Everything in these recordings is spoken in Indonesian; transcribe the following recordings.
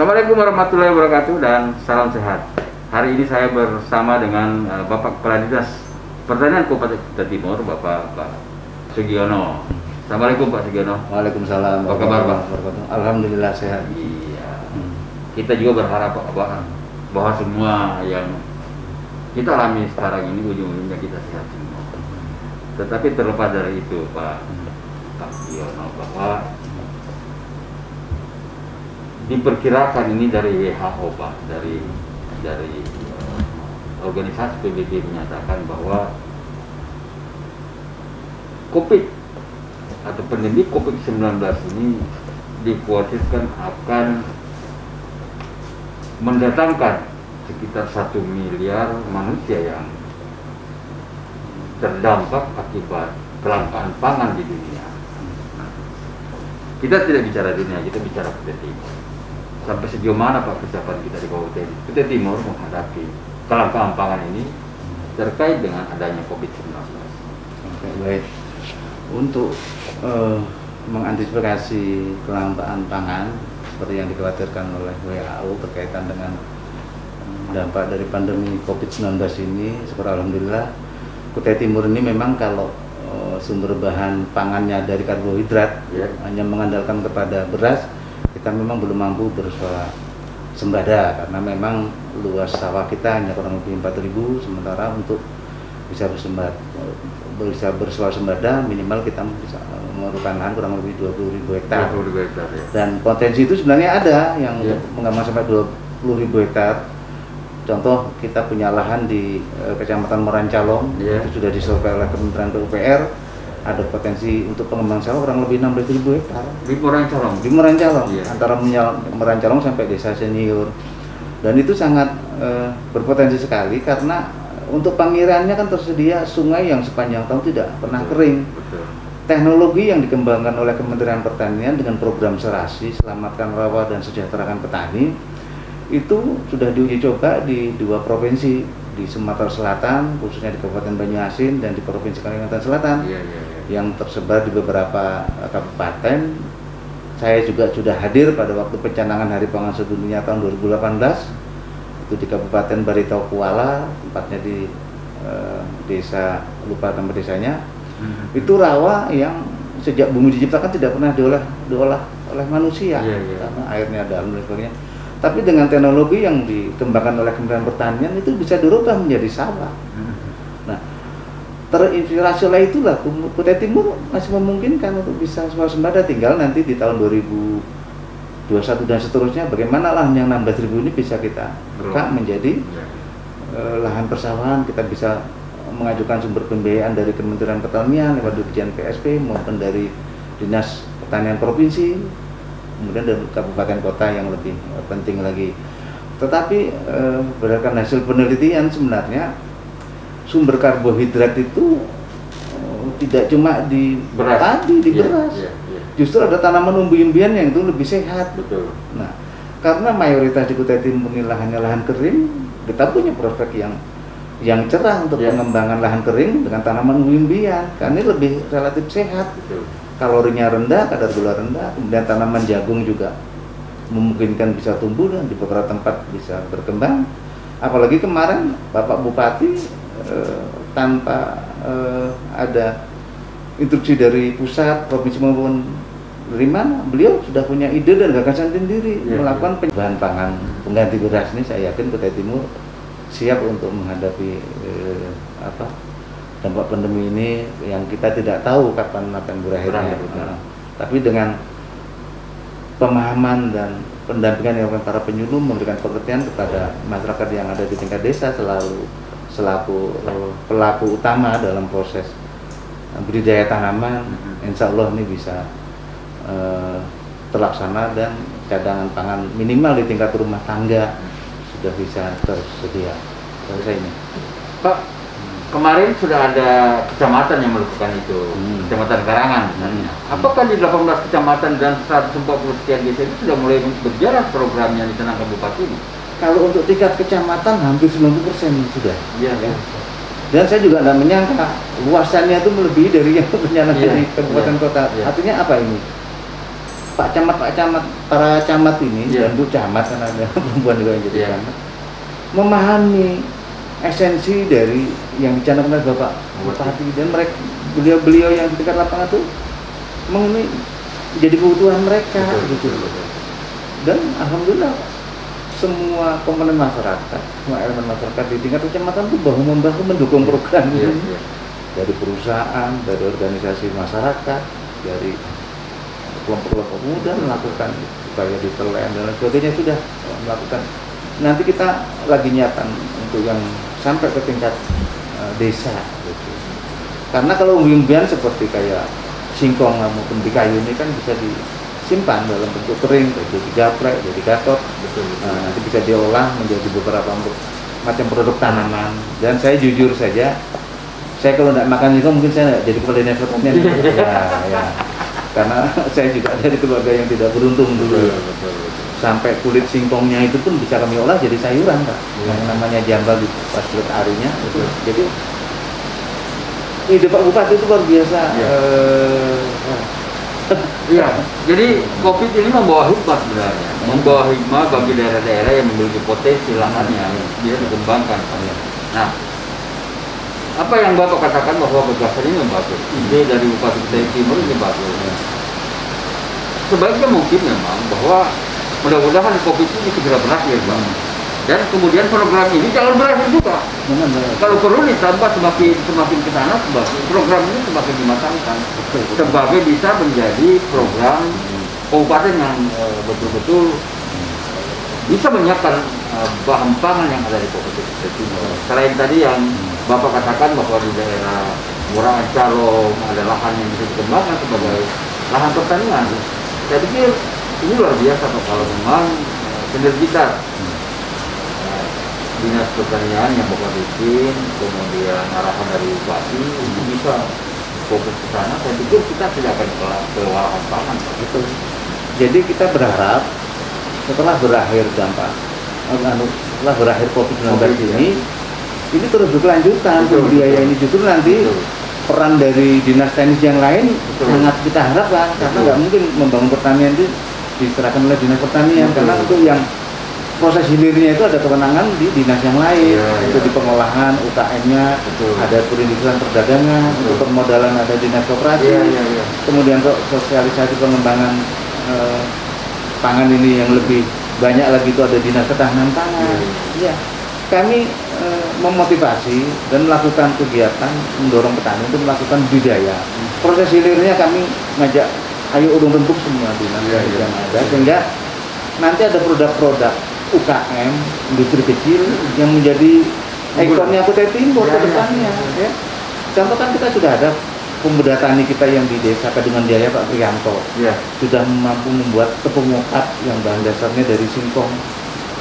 Assalamualaikum warahmatullahi wabarakatuh dan salam sehat. Hari ini saya bersama dengan Bapak Kepala Dinas Pertanian Kabupaten Kutai Timur, Bapak Sugiono. Assalamualaikum Pak Sugiono. Waalaikumsalam. Apa kabar Pak? Alhamdulillah sehat. Iya. Kita juga berharap Pak bahwa semua yang kita alami sekarang ini ujung-ujungnya kita sehat semua. Tetapi terlepas dari itu Pak Sugiono, bahwa diperkirakan ini dari WHO Pak, dari organisasi PBB menyatakan bahwa COVID atau pandemi COVID-19 ini dikhawatirkan akan mendatangkan sekitar 1 miliar manusia yang terdampak akibat kelangkaan pangan di dunia. Kita tidak bicara dunia, kita bicara Kutai Timur. Sampai sejauh mana Pak kesiapan kita di Kutai Timur menghadapi kelangkaan pangan ini terkait dengan adanya COVID-19? Oke, baik. Untuk mengantisipasi kelangkaan pangan seperti yang dikhawatirkan oleh WHO berkaitan dengan dampak dari pandemi COVID-19 ini, syukur alhamdulillah Kutai Timur ini memang kalau sumber bahan pangannya dari karbohidrat, hanya mengandalkan kepada beras, kita memang belum mampu berswasembada karena memang luas sawah kita hanya kurang lebih 4.000, sementara untuk bisa berswasembada minimal kita bisa memerlukan lahan kurang lebih 20.000 hektar. 20.000 hektar ya. Dan potensi itu sebenarnya ada yang mengaman sampai 20.000 hektar. Contoh kita punya lahan di Kecamatan Merancalong, itu sudah disurvei oleh Kementerian PUPR. Ada potensi untuk pengembangan sawah kurang lebih 16.000 hektar. Di Merancalong? Di Merancalong, antara Merancalong sampai desa senior. Dan itu sangat berpotensi sekali karena untuk pengiraannya kan tersedia sungai yang sepanjang tahun tidak pernah kering. Betul. Teknologi yang dikembangkan oleh Kementerian Pertanian dengan program serasi, selamatkan rawa dan sejahterakan petani, itu sudah diuji coba di 2 provinsi, di Sumatera Selatan, khususnya di Kabupaten Banyuasin dan di Provinsi Kalimantan Selatan, yang tersebar di beberapa kabupaten. Saya juga sudah hadir pada waktu pencanangan Hari Pangan Sedunia tahun 2018, itu di Kabupaten Barito Kuala, tempatnya di desa, lupa nama desanya. Itu rawa yang sejak bumi diciptakan tidak pernah diolah oleh manusia, karena airnya dalam dan sebagainya. Tapi dengan teknologi yang dikembangkan oleh Kementerian Pertanian itu bisa dirubah menjadi sawah. Nah, terinspirasi oleh itulah Kutai Timur masih memungkinkan untuk bisa swasembada, tinggal nanti di tahun 2021 dan seterusnya bagaimana lahan yang 16.000 ini bisa kita buka menjadi lahan persawahan. Kita bisa mengajukan sumber pembiayaan dari Kementerian Pertanian lewat Dirjen PSP maupun dari Dinas Pertanian Provinsi, kemudian dari kabupaten kota yang lebih penting lagi. Tetapi berdasarkan hasil penelitian sebenarnya sumber karbohidrat itu tidak cuma di beras, justru ada tanaman umbi-umbian yang itu lebih sehat. Betul. Nah, karena mayoritas di Kutai Timur ini lahannya lahan kering, kita punya prospek yang cerah untuk pengembangan lahan kering dengan tanaman umbi-umbian, karena ini lebih relatif sehat. Betul. Kalorinya rendah, kadar gula rendah, kemudian tanaman jagung juga memungkinkan bisa tumbuh dan di beberapa tempat bisa berkembang. Apalagi kemarin Bapak Bupati tanpa ada instruksi dari pusat, provinsi maupun dari mana, beliau sudah punya ide dan gagasan sendiri melakukan bahan pangan pengganti beras ini. Saya yakin Kutai Timur siap untuk menghadapi dampak pandemi ini yang kita tidak tahu kapan akan berakhirnya. Tapi dengan pemahaman dan pendampingan yang para penyuluh, memberikan pengertian kepada masyarakat yang ada di tingkat desa selaku pelaku utama dalam proses budidaya tanaman, insya Allah ini bisa terlaksana dan cadangan pangan minimal di tingkat rumah tangga sudah bisa tersedia. Ini Pak, kemarin sudah ada kecamatan yang melakukan itu, Kecamatan Karangan misalnya. Apakah di 18 kecamatan dan 140 sekian desa itu sudah mulai berjalan programnya di Tenang Kabupaten ini? Kalau untuk tingkat kecamatan hampir 90% sudah. Iya. Dan saya juga tidak menyangka luasannya itu melebihi dari yang ternyata di kabupaten kota. Artinya apa ini? Pak Camat, para camat ini, Iya. dan Bu Camat kan ada perempuan juga yang jadi Iya. camat, memahami esensi dari yang dicanangkan oleh Bapak Bupati, dan mereka beliau-beliau yang di tingkat lapangan itu mengenai jadi kebutuhan mereka gitu. Dan alhamdulillah semua komponen masyarakat, semua elemen masyarakat di tingkat kecamatan itu bahu-membahu mendukung program Iya, ini. iya. Dari perusahaan, dari organisasi masyarakat, dari kelompok-kelompok muda melakukan upaya di Telen dan lain sebagainya sudah melakukan. Nanti kita lagi nyiapkan untuk yang sampai ke tingkat desa gitu. Karena kalau umbi-umbian seperti kayak singkong maupun di kayu ini kan bisa disimpan dalam bentuk kering, jadi gaplek, jadi gatot. Betul. Nanti bisa diolah menjadi beberapa macam produk tanaman. Dan saya jujur saja, saya kalau tidak makan singkong mungkin saya tidak jadi kepala dinas pertanian. Ya. Karena saya juga dari keluarga yang tidak beruntung dulu. Betul. Sampai kulit singkongnya itu pun bisa kami olah jadi sayuran, Pak. Yang namanya jambal di pas kulit arinya. Jadi ide Pak Bupati itu luar biasa. Iya, jadi COVID ini membawa hikmah sebenarnya, membawa hikmah bagi daerah-daerah yang memiliki potensi lahannya bisa dikembangkan. Nah, apa yang Bapak katakan bahwa gagasan ini bagus, ide dari Bupati Kutai Timur ini bagus. Sebaiknya mungkin memang bahwa mudah-mudahan COVID ini segera berakhir, Bang. Dan kemudian program ini jangan berakhir juga. Kalau perlu ditambah semakin ke sana, program ini semakin dimatangkan sebagai bisa menjadi program kabupaten yang betul-betul bisa menyiapkan bahan pangan yang ada di Kabupaten Kutai Timur. Selain tadi yang Bapak katakan bahwa di daerah Murahan Calong ada lahan yang bisa dikembangkan sebagai lahan pertanian. Saya pikir ini luar biasa Pak, kalau memang sinergitas Dinas Pertanian yang Bapak bikin, kemudian arahan dari Bupati untuk bisa fokus ke sana, saya pikir kita tidak akan kewalahan pangan. Gitu. Jadi kita berharap setelah berakhir setelah berakhir COVID-19 ini terus berkelanjutan budaya ini, justru nanti peran dari dinas teknis yang lain sangat kita harapkan, karena nggak mungkin membangun pertanian itu diserahkan oleh dinas pertanian, karena untuk yang proses hilirnya itu ada kewenangan di dinas yang lain, untuk di pengolahan UKM-nya, ada perindustrian perdagangan, untuk permodalan ada dinas koperasi, kemudian untuk sosialisasi pengembangan pangan ini yang lebih banyak lagi itu ada dinas ketahanan pangan. Ya, kami memotivasi dan melakukan kegiatan mendorong petani untuk melakukan budidaya. Proses hilirnya kami ngajak, ayo urung rembuk semua dinas yang ada, sehingga nanti ada produk-produk UKM, industri kecil yang menjadi ikonnya Kutai Timur ke depannya. Ya. Contoh kan kita sudah ada pemuda tani kita yang di desa Kadungan Jaya, Pak Prianto, sudah mampu membuat tepung mokap yang bahan dasarnya dari singkong.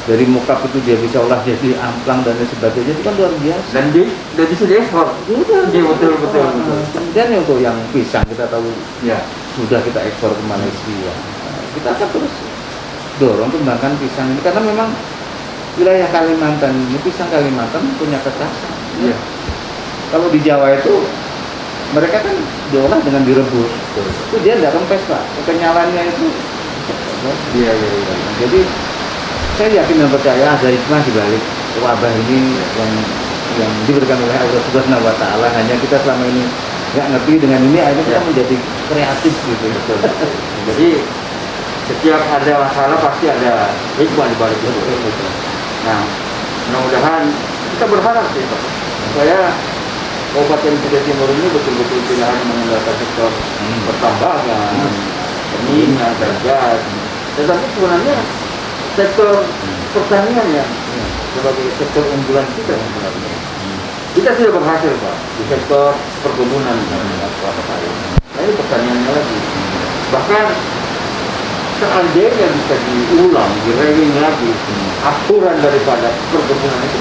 Dari mokap itu dia bisa olah jadi amplang dan lain sebagainya, itu kan luar biasa. Dan bisa diekspor. Betul. Kemudian untuk yang pisang kita tahu sudah kita ekspor ke Malaysia. Kita akan terus dorong kembangkan pisang ini, karena memang wilayah Kalimantan ini, pisang Kalimantan punya kekhasan. Kalau di Jawa itu mereka kan diolah dengan direbus, itu dia tidak kempes Pak, kenyalannya itu. Jadi saya yakin dan percaya ada hikmah di balik wabah ini yang diberikan oleh Allah Subhanahu wa Ta'ala. Hanya kita selama ini nggak ngerti dengan ini, akhirnya kita menjadi kreatif gitu. Jadi setiap ada masalah pasti ada hikmah di balik itu. Nah, mudah-mudahan kita berharap sih Pak, supaya Kabupaten Kutai Timur ini betul-betul tidak hanya mengandalkan sektor pertambangan, minyak dan gas, tetapi sebenarnya sektor pertanian ya sebagai sektor unggulan kita sebenarnya. Kita sudah berhasil Pak di sektor perkebunan dan kelapa sawit. Nah, ini pertaniannya lagi. Bahkan seandainya bisa diulang, direving lagi aturan daripada perkebunan itu,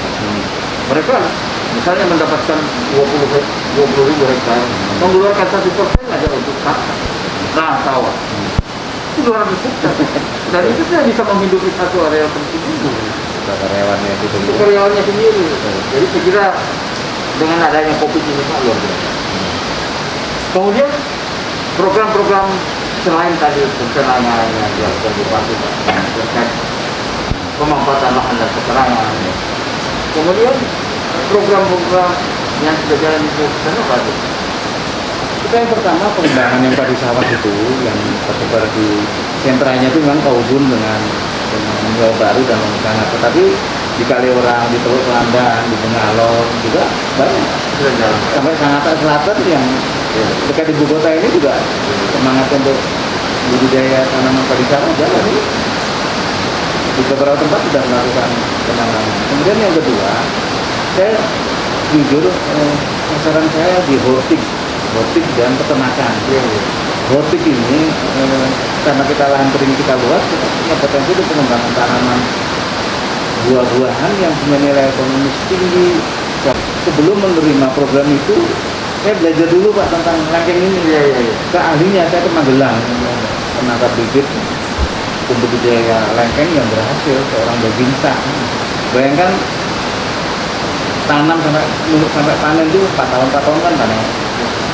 mereka misalnya mendapatkan 20.000 hektar, mengeluarkan 1% aja untuk sawah, itu 200 hektar, dan itu sudah bisa menghidupi satu area penting itu, karyawannya sendiri. Jadi saya kira dengan adanya COVID ini Pak luar biasa. Kemudian program-program selain tadi penceramah yang dilakukan Bupati Pak, terkait pemanfaatan lahan dan keterangan, kemudian program-program yang sudah jalan itu sana apa itu? Kita yang pertama pengembangan yang padi sawah itu yang tersebar di sentranya itu memang Kaubun dengan Pulau Baru dan Sangat, tetapi di Kaliurang, di Teluk Landan, di Bengalon juga banyak. Sudah jalan. Sampai Sangatta Selatan yang dekat ibu kota ini juga semangat untuk budidaya tanaman padi sawah jalan ini. Di beberapa tempat sudah melakukan penanaman. Kemudian yang kedua, saya jujur sasaran saya di hortik dan peternakan. Hortik ini karena kita lahan kering kita luas, kita punya potensi untuk pengembangan tanaman buah-buahan yang punya nilai ekonomis tinggi. Sebelum menerima program itu, saya belajar dulu Pak tentang lengkeng ini. Ke ahlinya saya ke Magelang, penangkap bibit budidaya lengkeng yang berhasil, seorang Babinsa. Bayangkan tanam sampai panen itu 4 tahun kan panen.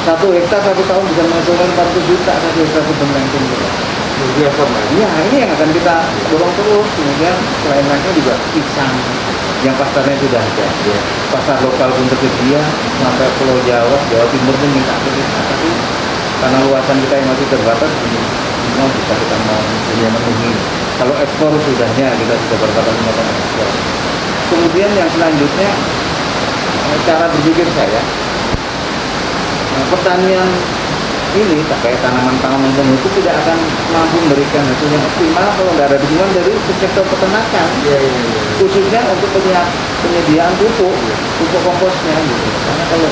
1 hektar 1 tahun bisa menghasilkan 400 juta 1 hektar kebun lengkeng gitu. Biasa Pak. Ya ini yang akan kita dorong terus. Kemudian selain lengkeng juga pisang yang pasarnya sudah ada. Pasar lokal pun tersedia sampai Pulau Jawa Timur pun minta ke kita. Tapi karena luasan kita yang masih terbatas, semua bisa kita memenuhi. Kalau ekspor sudahnya kita sudah berbatas melakukan ekspor. Kemudian yang selanjutnya cara berpikir saya, pertanian ini pakai tanaman-tanaman penuh itu tidak akan mampu memberikan hasil yang optimal kalau nggak ada dukungan dari sektor peternakan, khususnya untuk penyediaan pupuk komposnya gitu. Karena kalau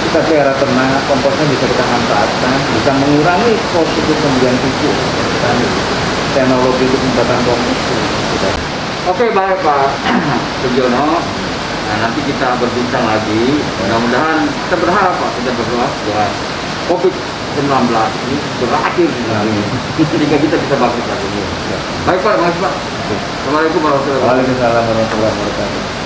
kita pelihara ternak, komposnya bisa kita manfaatkan, bisa mengurangi kos untuk pembelian pupuk dan teknologi untuk pembuatan kompos. Oke, baik Pak Sugiono. Nah, nanti kita berbincang lagi. Mudah-mudahan kita berharap Pak, kita berdoa bahwa COVID-19 ini berakhir sehingga kita bisa bangkit lagi. Baik Pak, makasih Pak. Assalamualaikum warahmatullahi wabarakatuh. Waalaikumsalam warahmatullahi wabarakatuh.